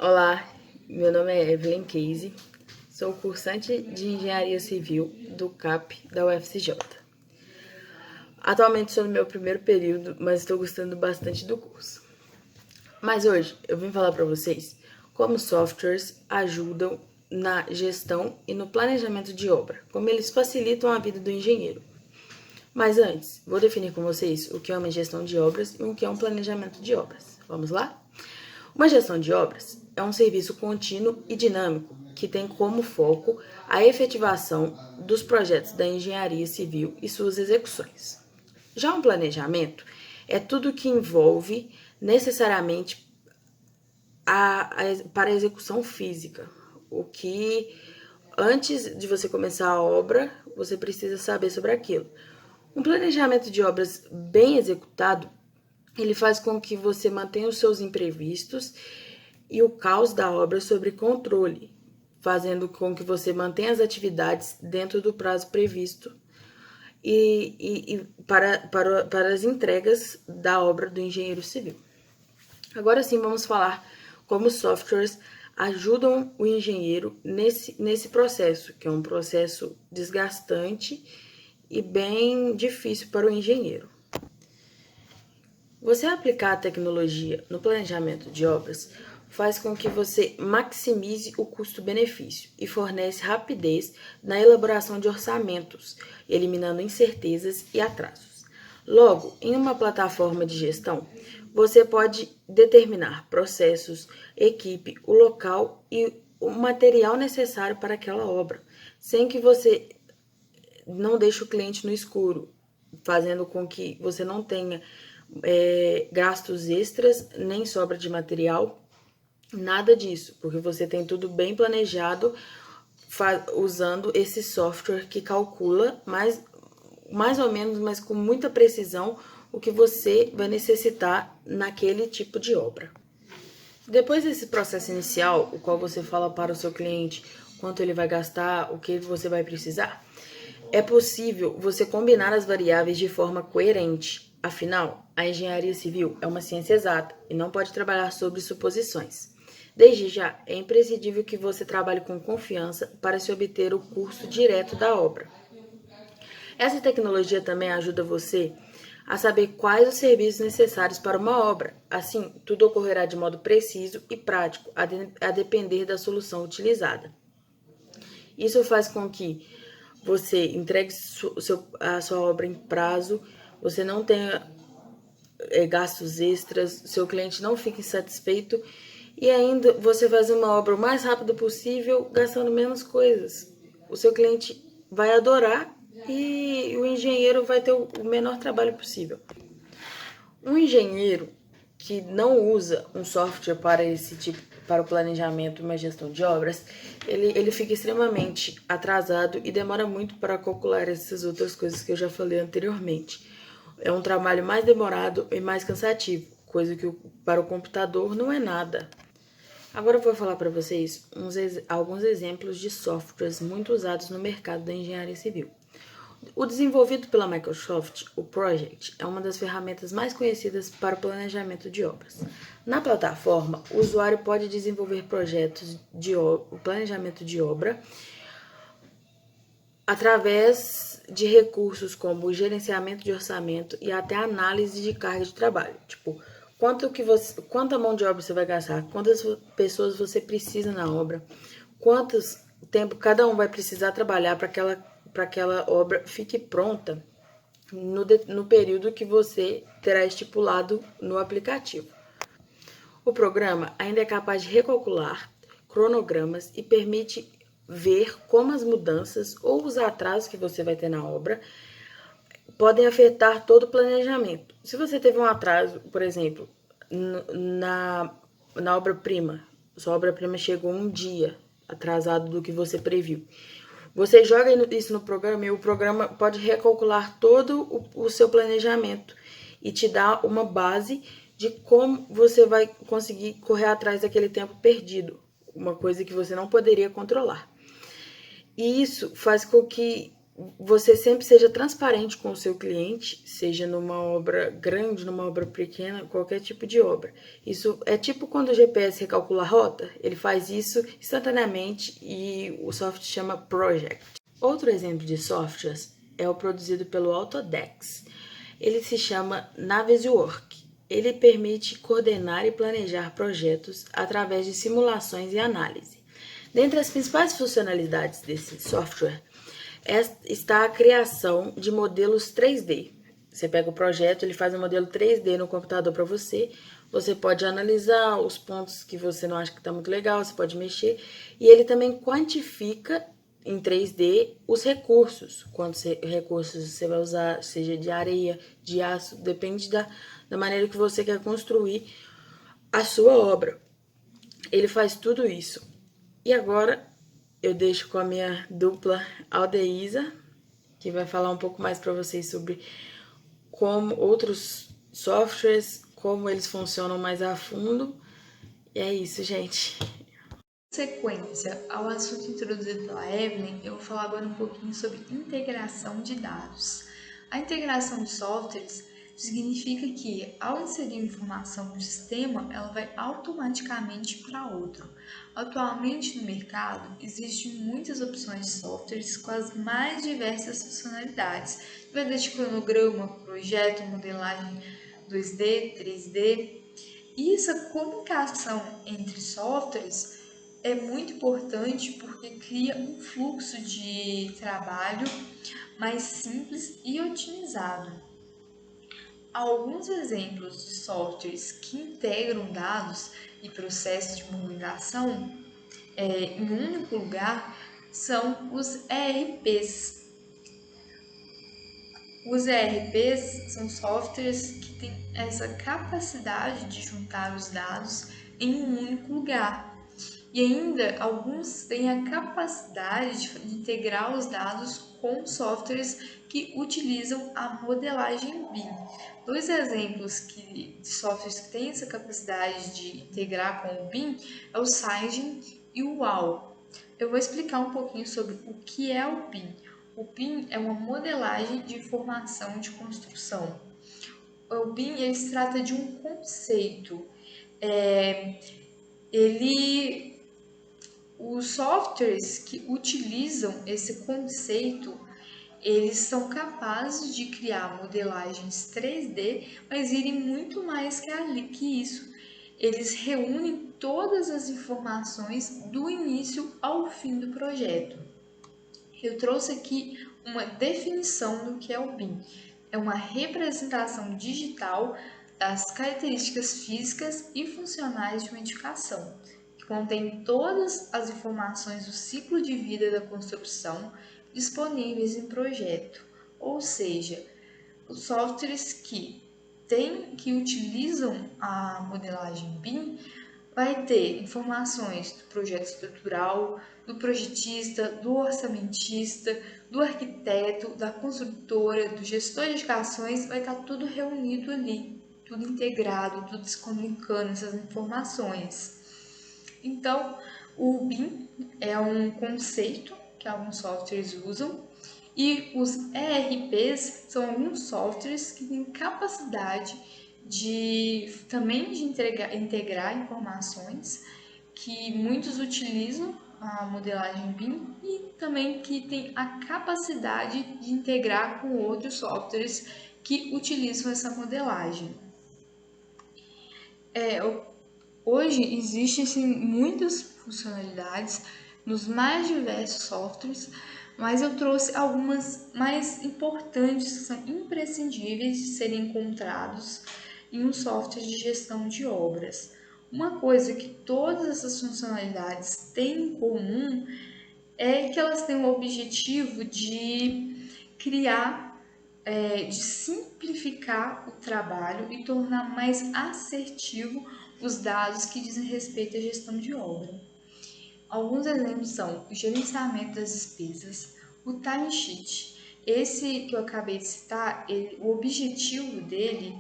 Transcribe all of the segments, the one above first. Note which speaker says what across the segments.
Speaker 1: Olá, meu nome é Evelyn Casey, sou cursante de Engenharia Civil do CAP da UFCJ. Atualmente estou no meu primeiro período, mas estou gostando bastante do curso. Mas hoje eu vim falar para vocês como softwares ajudam na gestão e no planejamento de obra, como eles facilitam a vida do engenheiro. Mas antes, vou definir com vocês o que é uma gestão de obras e o que é um planejamento de obras. Vamos lá? Uma gestão de obras é um serviço contínuo e dinâmico que tem como foco a efetivação dos projetos da engenharia civil e suas execuções. Já um planejamento é tudo que envolve necessariamente para a execução física, o que antes de você começar a obra, você precisa saber sobre aquilo. Um planejamento de obras bem executado, ele faz com que você mantenha os seus imprevistos e o caos da obra sob controle, fazendo com que você mantenha as atividades dentro do prazo previsto e para as entregas da obra do engenheiro civil. Agora sim, vamos falar como softwares ajudam o engenheiro nesse processo, que é um processo desgastante e bem difícil para o engenheiro. Você aplicar a tecnologia no planejamento de obras faz com que você maximize o custo-benefício e fornece rapidez na elaboração de orçamentos, eliminando incertezas e atrasos. Logo, em uma plataforma de gestão, você pode determinar processos, equipe, o local e o material necessário para aquela obra, sem que você não deixe o cliente no escuro, fazendo com que você não tenha gastos extras, nem sobra de material, nada disso, porque você tem tudo bem planejado usando esse software que calcula mais ou menos, mas com muita precisão, o que você vai necessitar naquele tipo de obra. Depois desse processo inicial, o qual você fala para o seu cliente quanto ele vai gastar, o que você vai precisar, é possível você combinar as variáveis de forma coerente. Afinal, a engenharia civil é uma ciência exata e não pode trabalhar sobre suposições. Desde já, é imprescindível que você trabalhe com confiança para se obter o curso direto da obra. Essa tecnologia também ajuda você a saber quais os serviços necessários para uma obra. Assim, tudo ocorrerá de modo preciso e prático, a depender da solução utilizada. Isso faz com que você entregue a sua obra em prazo, você não tenha gastos extras, seu cliente não fique insatisfeito e ainda você faz uma obra o mais rápido possível, gastando menos coisas. O seu cliente vai adorar e o engenheiro vai ter o menor trabalho possível. Um engenheiro que não usa um software para esse tipo, para o planejamento e uma gestão de obras, ele fica extremamente atrasado e demora muito para calcular essas outras coisas que eu já falei anteriormente. É um trabalho mais demorado e mais cansativo, coisa que para o computador não é nada. Agora eu vou falar para vocês alguns exemplos de softwares muito usados no mercado da engenharia civil. O desenvolvido pela Microsoft, o Project, é uma das ferramentas mais conhecidas para o planejamento de obras. Na plataforma, o usuário pode desenvolver projetos de planejamento de obra através de recursos como o gerenciamento de orçamento e até análise de carga de trabalho. Tipo, quanta mão de obra você vai gastar, quantas pessoas você precisa na obra, quanto tempo cada um vai precisar trabalhar para aquela obra fique pronta no período que você terá estipulado no aplicativo. O programa ainda é capaz de recalcular cronogramas e permite ver como as mudanças ou os atrasos que você vai ter na obra podem afetar todo o planejamento. Se você teve um atraso, por exemplo, na obra-prima, sua obra-prima chegou um dia atrasado do que você previu. Você joga isso no programa e o programa pode recalcular todo o seu planejamento e te dar uma base de como você vai conseguir correr atrás daquele tempo perdido, uma coisa que você não poderia controlar. E isso faz com que você sempre seja transparente com o seu cliente, seja numa obra grande, numa obra pequena, qualquer tipo de obra. Isso é tipo quando o GPS recalcula a rota, ele faz isso instantaneamente e o software chama Project. Outro exemplo de softwares é o produzido pelo Autodesk. Ele se chama Navisworks. Ele permite coordenar e planejar projetos através de simulações e análise. Dentre as principais funcionalidades desse software está a criação de modelos 3D. Você pega o projeto, ele faz um modelo 3D no computador para você. Você pode analisar os pontos que você não acha que está muito legal, você pode mexer. E ele também quantifica em 3D os recursos. Quantos recursos você vai usar, seja de areia, de aço, depende da maneira que você quer construir a sua obra. Ele faz tudo isso. E agora eu deixo com a minha dupla Aldeísa, que vai falar um pouco mais para vocês sobre como outros softwares, como eles funcionam mais a fundo. E é isso, gente.
Speaker 2: Sequência ao assunto introduzido pela Evelyn, eu vou falar agora um pouquinho sobre integração de dados. A integração de softwares significa que, ao inserir informação no sistema, ela vai automaticamente para outro. Atualmente no mercado, existem muitas opções de softwares com as mais diversas funcionalidades, vai desde cronograma, projeto, modelagem 2D, 3D. E essa comunicação entre softwares é muito importante porque cria um fluxo de trabalho mais simples e otimizado. Alguns exemplos de softwares que integram dados e processos de movimentação em um único lugar são os ERPs. Os ERPs são softwares que têm essa capacidade de juntar os dados em um único lugar. E ainda alguns têm a capacidade de integrar os dados com softwares que utilizam a modelagem BIM. Dois exemplos de softwares que têm essa capacidade de integrar com o BIM é o Cygin e o WAL. Eu vou explicar um pouquinho sobre o que é o BIM. O BIM é uma modelagem de informação de construção. O BIM ele se trata de um conceito. Ele Os softwares que utilizam esse conceito, eles são capazes de criar modelagens 3D, mas irem muito mais que isso. Eles reúnem todas as informações do início ao fim do projeto. Eu trouxe aqui uma definição do que é o BIM. É uma representação digital das características físicas e funcionais de uma edificação, que contém todas as informações do ciclo de vida da construção disponíveis em projeto, ou seja, os softwares que utilizam a modelagem BIM vai ter informações do projeto estrutural, do projetista, do orçamentista, do arquiteto, da construtora, do gestor de edificações, vai estar tudo reunido ali, tudo integrado, tudo se comunicando essas informações. Então, o BIM é um conceito que alguns softwares usam e os ERPs são alguns softwares que têm capacidade de também de integrar informações que muitos utilizam a modelagem BIM e também que tem a capacidade de integrar com outros softwares que utilizam essa modelagem. Hoje existem sim, muitas funcionalidades nos mais diversos softwares, mas eu trouxe algumas mais importantes que são imprescindíveis de serem encontrados em um software de gestão de obras. Uma coisa que todas essas funcionalidades têm em comum é que elas têm o objetivo de de simplificar o trabalho e tornar mais assertivo os dados que dizem respeito à gestão de obra. Alguns exemplos são o gerenciamento das despesas, o timesheet. Esse que eu acabei de citar, o objetivo dele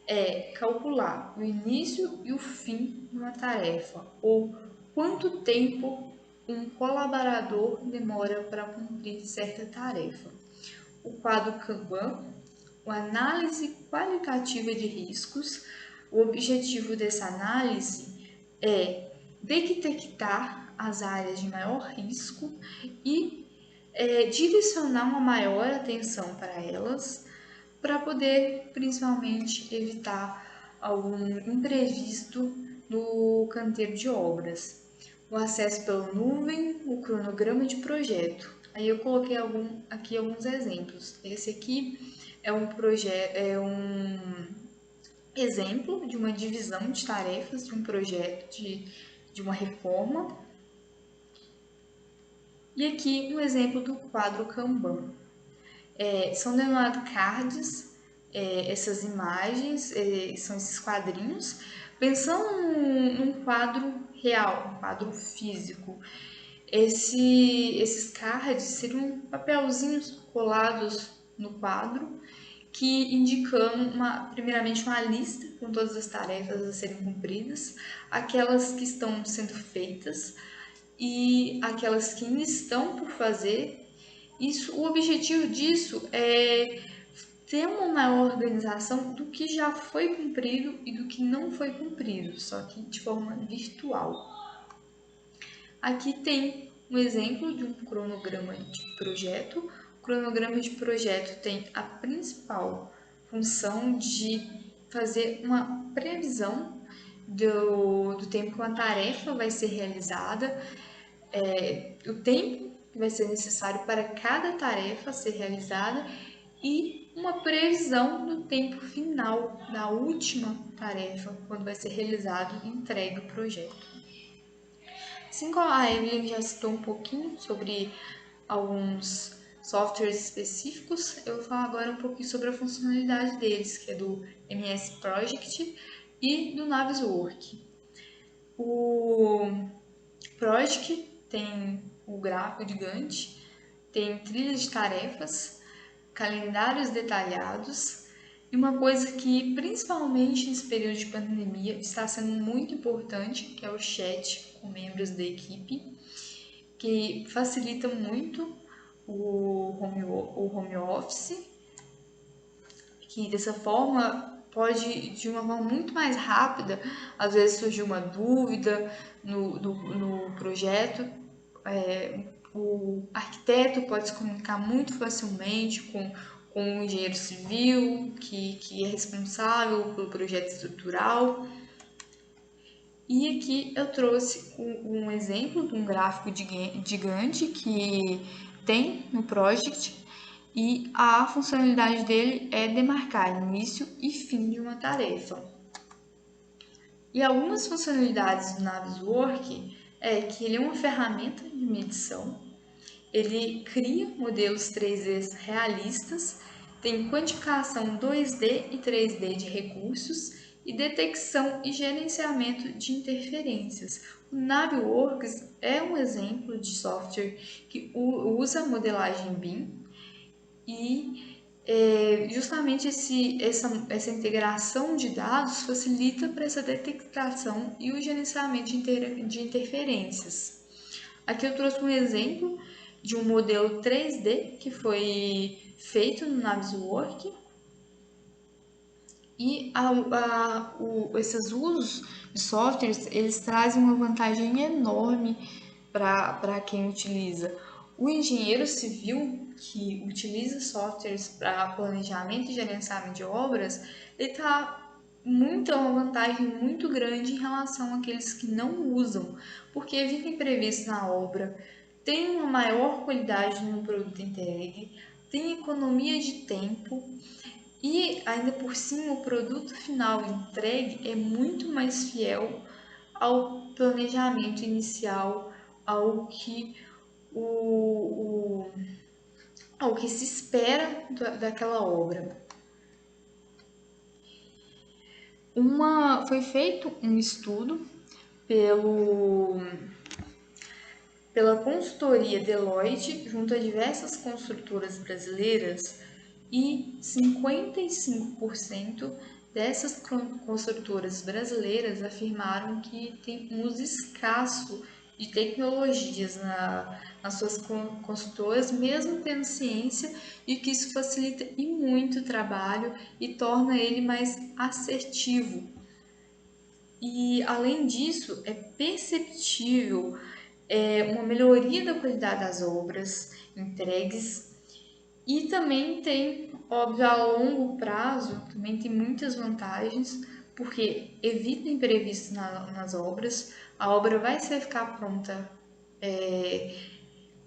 Speaker 2: é calcular o início e o fim de uma tarefa, ou quanto tempo um colaborador demora para cumprir certa tarefa. o quadro Kanban, a análise qualitativa de riscos. O objetivo dessa análise é detectar as áreas de maior risco e direcionar uma maior atenção para elas, para poder principalmente evitar algum imprevisto no canteiro de obras. O acesso pela nuvem, o cronograma de projeto. Aí eu coloquei aqui alguns exemplos. Esse aqui é um exemplo de uma divisão de tarefas de um projeto de uma reforma. E aqui um exemplo do quadro Kanban. São denominados cards, essas imagens, são esses quadrinhos. Pensando num quadro real, um quadro físico, esses cards seriam papelzinhos colados no quadro que indicam primeiramente uma lista com todas as tarefas a serem cumpridas, aquelas que estão sendo feitas e aquelas que ainda estão por fazer. O objetivo disso é ter uma maior organização do que já foi cumprido e do que não foi cumprido, só que de forma virtual. Aqui tem um exemplo de um cronograma de projeto. O cronograma de projeto tem a principal função de fazer uma previsão do tempo que uma tarefa vai ser realizada, o tempo que vai ser necessário para cada tarefa ser realizada e uma previsão do tempo final da última tarefa, quando vai ser realizado e entregue o projeto. Assim como a Evelyn já citou um pouquinho sobre alguns softwares específicos, eu vou falar agora um pouquinho sobre a funcionalidade deles, que é do MS Project e do Navisworks. O Project tem o gráfico de Gantt, tem trilhas de tarefas, calendários detalhados e uma coisa que principalmente nesse período de pandemia está sendo muito importante, que é o chat com membros da equipe, que facilita muito o home office, que dessa forma pode, de uma forma muito mais rápida, às vezes surgir uma dúvida no projeto, o arquiteto pode se comunicar muito facilmente com o engenheiro civil, que é responsável pelo projeto estrutural. E aqui eu trouxe um exemplo de um gráfico de Gantt que tem no Project, e a funcionalidade dele é demarcar início e fim de uma tarefa. E algumas funcionalidades do Navisworks é que ele é uma ferramenta de medição, ele cria modelos 3D realistas, tem quantificação 2D e 3D de recursos e detecção e gerenciamento de interferências. O Navisworks é um exemplo de software que usa modelagem BIM e justamente essa integração de dados facilita para essa detectação e o gerenciamento de interferências. Aqui eu trouxe um exemplo de um modelo 3D que foi feito no Navisworks e esses usos de softwares, eles trazem uma vantagem enorme para quem utiliza. O engenheiro civil que utiliza softwares para planejamento e gerenciamento de obras, ele é uma vantagem muito grande em relação àqueles que não usam, porque evita imprevistos na obra, tem uma maior qualidade no produto entregue, tem economia de tempo e ainda por cima o produto final entregue é muito mais fiel ao planejamento inicial, ao que ao que se espera daquela obra. Foi feito um estudo pela consultoria Deloitte junto a diversas construtoras brasileiras e 55% dessas construtoras brasileiras afirmaram que tem um uso escasso de tecnologias nas suas consultoras, mesmo tendo ciência de que isso facilita e muito o trabalho e torna ele mais assertivo. E, além disso, é perceptível uma melhoria da qualidade das obras entregues e também tem, óbvio, a longo prazo, também tem muitas vantagens, porque evita imprevistos nas obras, a obra vai ficar pronta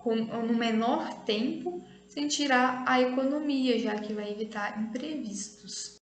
Speaker 2: no menor tempo, sem tirar a economia, já que vai evitar imprevistos.